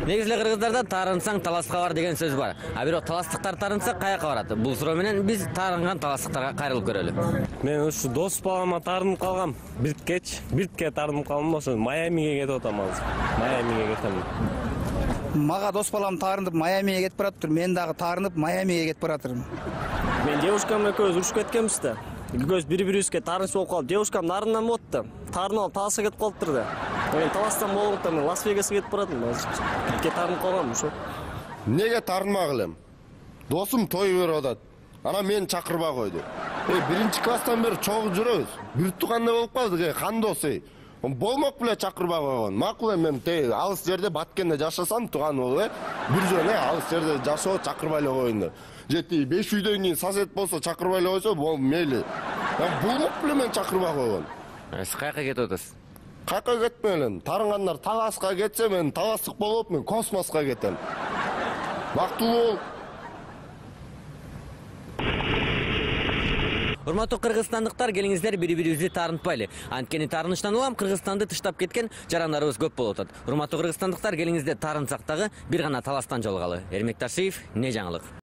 Негизги кыргыздарда тарынсаң таласка бар деген сөз бар. А бирок таластыктар тарынса каяка барат? Бул суроо менен биз тарынган таластыктарга кайрылып көрөлү. Мен ушу дос балама тарынып калгам. Биртке тарынып калгам, ошо Майамиге кетип атам азыр. Майамиге кетем. Мага дос балам тарынып Майамиге кетип баратыр. Мен дагы тарынып Майамиге кетип баратырмын. Мен девушкам экөөбүз урушуп кеткенбиз да. Экөөбүз бири-бирибизге тарынчы болуп калып, девушкам нарындан болот да. Тарынып алып талашка кетип калыптыр да. Мен таластан болуп да, мен Лас-Вегасқа кетип баратым. Биртке тарынып калгам ошо. Неге тарынмак элем? Досум той берип атат. Ана мен чакырбай койду. Биринчи класстан бери чогуу жүрөбүз. Бир тукандай болуп калдык, кандос. Болмок беле чакырбай койгон. Макул мен алыс жерде Баткенде жашасам тууган болуп, бир жөн алыс жерде жашоо чакырбай эле коюн деп. Жетти 5 үйдөн кийин сосед болсо чакырбай эле койсо, бул мейли. Болмок беле мен чакырбай койгон. Сиз каяка кетип атасыз? Каяка кетпей элем. Тарынгандар Таласка кетсе, мен таластык болуп, мен космоска кетем. Бактылуу бол. Урматтуу кыргызстандыктар, келиңиздер бири-бирибизди тарынтпайлы. Анткени тарыныштан улам Кыргызстанды тыштап кеткен жарандарыбыз көп болуп атат. Урматтуу кыргызстандыктар, келиңиздер тарынсак дагы бир гана таластан жолугалы. Эрмек Ташиев, Не жаңылык.